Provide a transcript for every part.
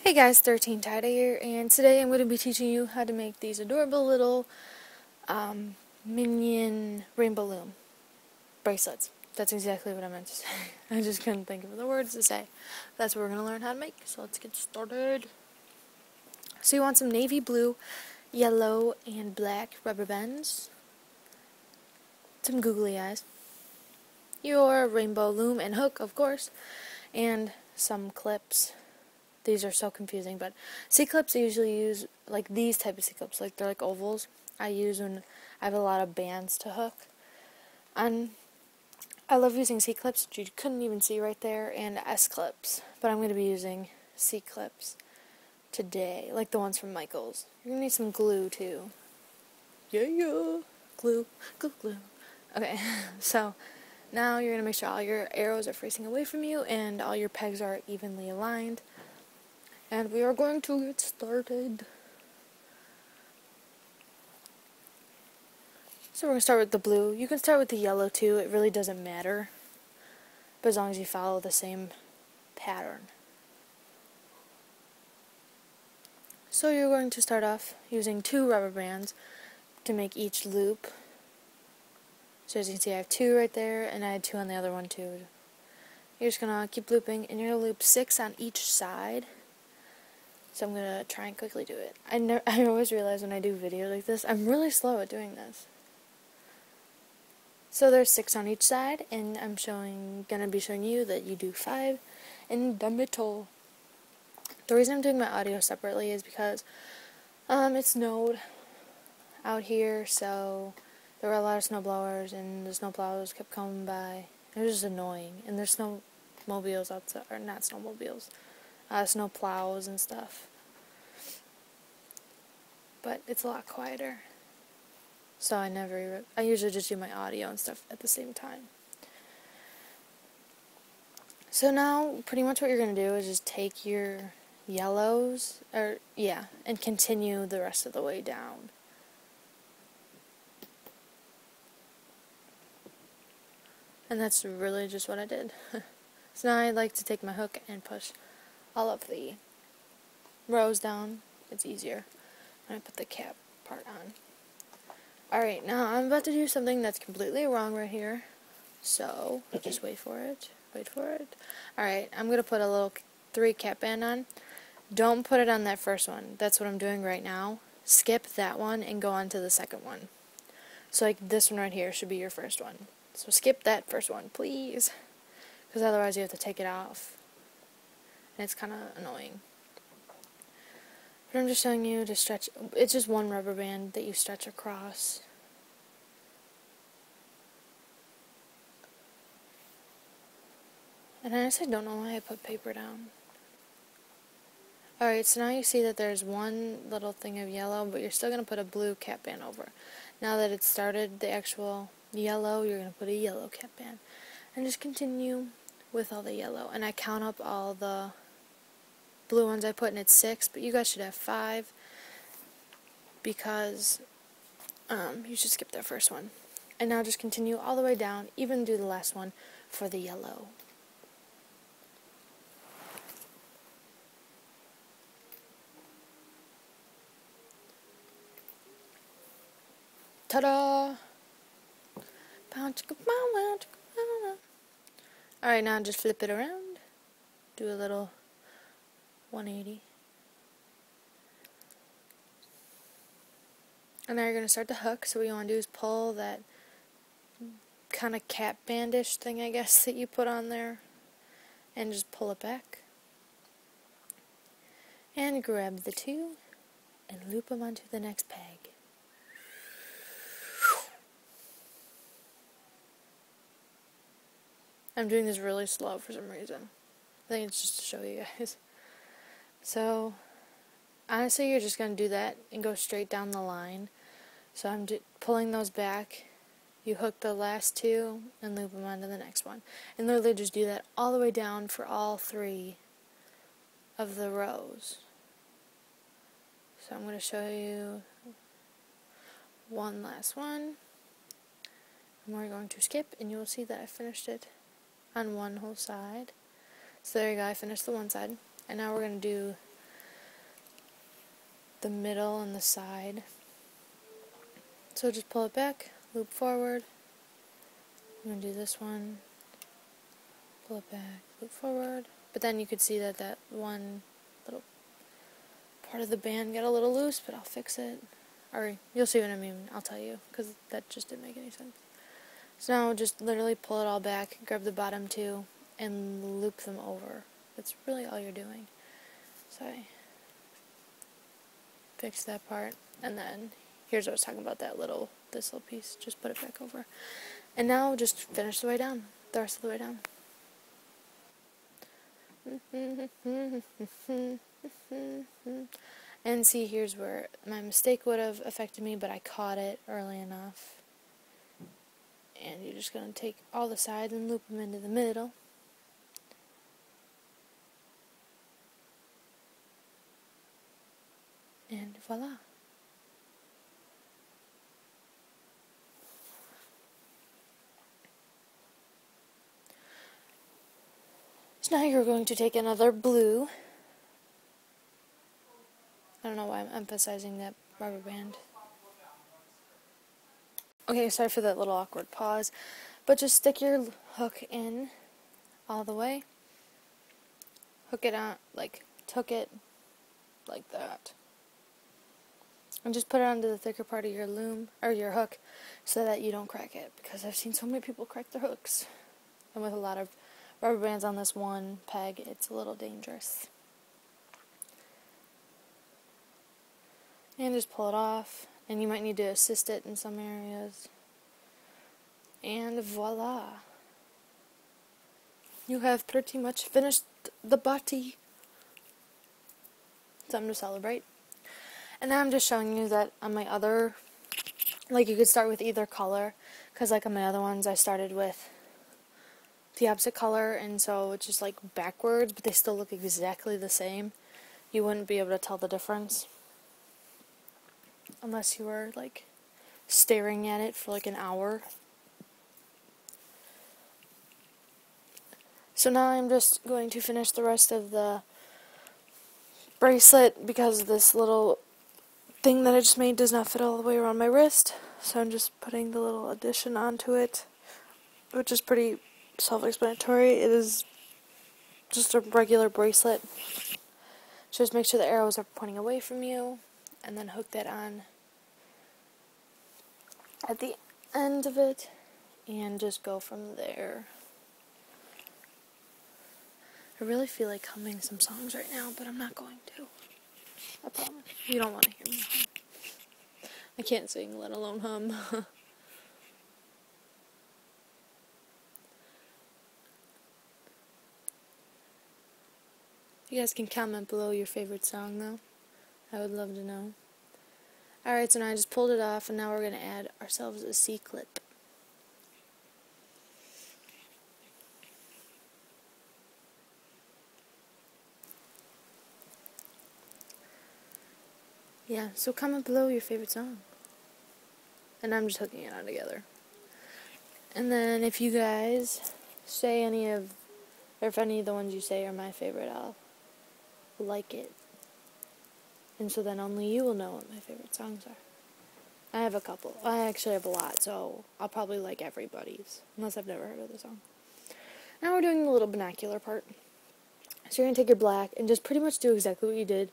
Hey guys, 13 Tida here, and today I'm going to be teaching you how to make these adorable little minion Rainbowloom bracelets. That's exactly what I meant to say. I just couldn't think of the words to say. That's what we're going to learn how to make, so let's get started. So you want some navy blue, yellow, and black rubber bands, some googly eyes, your Rainbowloom and hook, of course, and some clips. These are so confusing, but C-clips I usually use, like these type of C-clips, like they're like ovals. I use when I have a lot of bands to hook. And I love using C-clips, which you couldn't even see right there, and S-clips. But I'm going to be using C-clips today, like the ones from Michaels. You're going to need some glue, too. Yeah. Glue. Okay, so now you're going to make sure all your arrows are facing away from you and all your pegs are evenly aligned. And we are going to get started. So we're going to start with the blue. You can start with the yellow too, it really doesn't matter. But as long as you follow the same pattern. So you're going to start off using 2 rubber bands to make each loop. So as you can see I have 2 right there and I had 2 on the other one too. You're just going to keep looping and you're going to loop 6 on each side. So I'm going to try and quickly do it. I always realize when I do videos like this, I'm really slow at doing this. So there's 6 on each side, and I'm going to be showing you that you do 5 in the middle. The reason I'm doing my audio separately is because it snowed out here, so there were a lot of snow blowers, and the snow plows kept coming by. It was just annoying, and there's snowmobiles outside, or not snowmobiles. Snow plows and stuff, but it's a lot quieter, so I usually just do my audio and stuff at the same time. So now pretty much what you're going to do is just take your yellows, and continue the rest of the way down. And that's really just what I did. So now I like to take my hook and push all of the rows down. It's easier when I put the cap part on. Alright, now I'm about to do something that's completely wrong right here. So, just wait for it. Alright, I'm going to put a little 3 cap band on. Don't put it on that first one. That's what I'm doing right now. Skip that one and go on to the second one. So like this one right here should be your first one. So skip that first one, please. Because otherwise you have to take it off. And it's kind of annoying. But I'm just showing you to stretch. It's just one rubber band that you stretch across. And I honestly don't know why I put paper down. Alright, so now you see that there's one little thing of yellow, but you're still going to put a blue cap band over. Now that it's started the actual yellow, you're going to put a yellow cap band. And just continue with all the yellow. And I count up all the blue ones I put, and it's 6, but you guys should have 5 because you should skip that first one. And now just continue all the way down, even do the last one for the yellow. Ta-da! Alright, now just flip it around. Do a little 180. And now you're going to start the hook. So what you want to do is pull that kind of cap bandish thing, I guess, that you put on there. And just pull it back. And grab the 2 and loop them onto the next peg. I'm doing this really slow for some reason. I think it's just to show you guys. So, honestly, you're just going to do that and go straight down the line. So I'm pulling those back. You hook the last 2 and loop them onto the next one. And literally just do that all the way down for all 3 of the rows. So I'm going to show you one last one. And we're going to skip, and you will see that I finished it on one whole side. So there you go, I finished the one side. And now we're going to do the middle and the side. So just pull it back, loop forward. I'm going to do this one, pull it back, loop forward. But then you could see that that one little part of the band got a little loose, but I'll fix it. Or you'll see what I mean, I'll tell you, because that just didn't make any sense. So now just literally pull it all back, grab the bottom two, and loop them over. That's really all you're doing. So I fix that part, and then here's what I was talking about, this little piece, just put it back over. And now just finish the way down, the rest of the way down. And see, here's where my mistake would have affected me, but I caught it early enough. And you're just going to take all the sides and loop them into the middle. And voila. So now you're going to take another blue. I don't know why I'm emphasizing that rubber band. Okay, sorry for that little awkward pause, but just stick your hook in all the way. Hook it on, hook it like that. And just put it onto the thicker part of your loom, or your hook, so that you don't crack it, because I've seen so many people crack their hooks. And with a lot of rubber bands on this one peg, it's a little dangerous. And just pull it off, and you might need to assist it in some areas. And voila. You have pretty much finished the body. Something to celebrate. And now I'm just showing you that on my other, you could start with either color, because on my other ones I started with the opposite color, and so it's just backwards, but they still look exactly the same. You wouldn't be able to tell the difference unless you were staring at it for an hour. So now I'm just going to finish the rest of the bracelet, because this little thing that I just made does not fit all the way around my wrist, so I'm just putting the little addition onto it, which is pretty self-explanatory. It is just a regular bracelet. Just make sure the arrows are pointing away from you, and then hook that on at the end of it, and just go from there. I really feel like humming some songs right now, but I'm not going to. I promise. You don't want to hear me hum. I can't sing, let alone hum. You guys can comment below your favorite song, though. I would love to know. Alright, so now I just pulled it off, and now we're going to add ourselves a C-clip. Yeah, so comment below your favorite song. And I'm just hooking it on together. And then if you guys say or if any of the ones you say are my favorite, I'll like it. And so then only you will know what my favorite songs are. I have a couple. I actually have a lot, so I'll probably like everybody's, unless I've never heard of the song. Now we're doing the little binocular part. So you're going to take your black and just pretty much do exactly what you did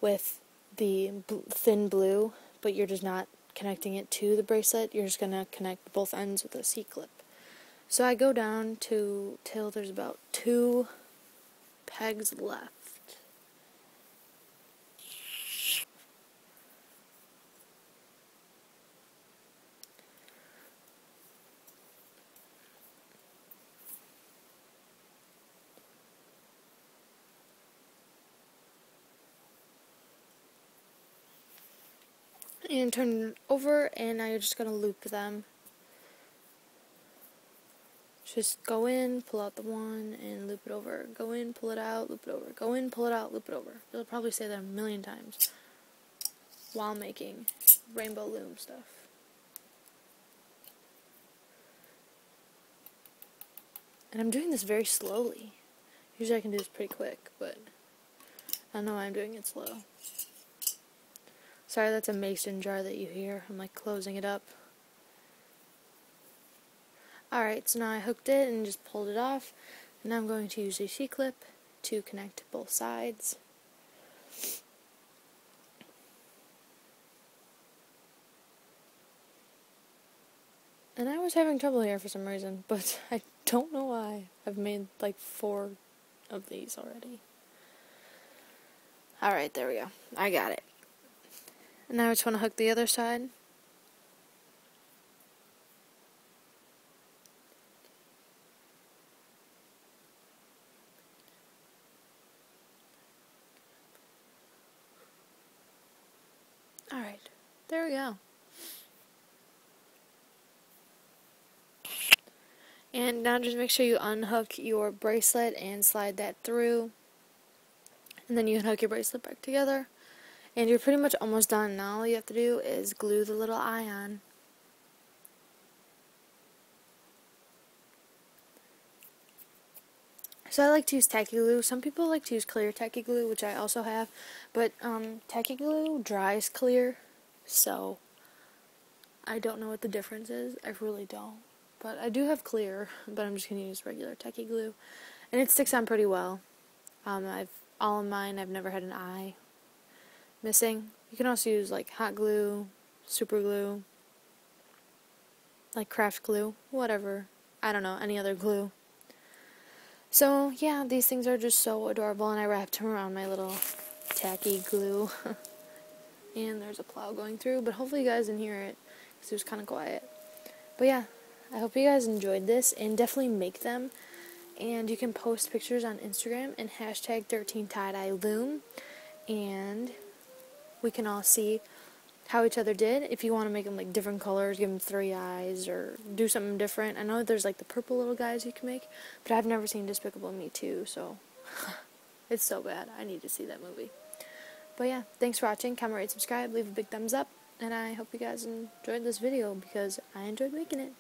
with the thin blue, but you're just not connecting it to the bracelet. You're just going to connect both ends with a C-clip. So I go down till there's about 2 pegs left. And turn it over, and now you're just going to loop them. Just go in, pull out the one, and loop it over. Go in, pull it out, loop it over. Go in, pull it out, loop it over. You'll probably say that a million times while making Rainbowloom stuff. And I'm doing this very slowly. Usually I can do this pretty quick, but I don't know why I'm doing it slow. Sorry, that's a mason jar that you hear. I'm like closing it up. Alright, so now I hooked it and just pulled it off. And now I'm going to use a C-clip to connect both sides. And I was having trouble here for some reason, but I don't know why. I've made like 4 of these already. Alright, there we go. I got it. And now I just want to hook the other side. Alright, there we go. And now just make sure you unhook your bracelet and slide that through. And then you can hook your bracelet back together. And you're pretty much almost done. Now all you have to do is glue the little eye on. So I like to use tacky glue. Some people like to use clear tacky glue, which I also have. But tacky glue dries clear. So I don't know what the difference is. I really don't. But I do have clear, but I'm just going to use regular tacky glue. And it sticks on pretty well. All of mine, I've never had an eye missing. You can also use like hot glue, super glue, like craft glue, whatever. I don't know, any other glue. So yeah, these things are just so adorable, and I wrapped them around my little tacky glue. And there's a plow going through, but hopefully you guys didn't hear it, because it was kind of quiet. But yeah, I hope you guys enjoyed this, and definitely make them. And you can post pictures on Instagram and hashtag 13TieDyeLoom, and we can all see how each other did. If you want to make them like different colors, give them 3 eyes, or do something different. I know there's like the purple little guys you can make, but I've never seen Despicable Me 2, so it's so bad. I need to see that movie. But yeah, thanks for watching. Comment, rate, subscribe, leave a big thumbs up, and I hope you guys enjoyed this video because I enjoyed making it.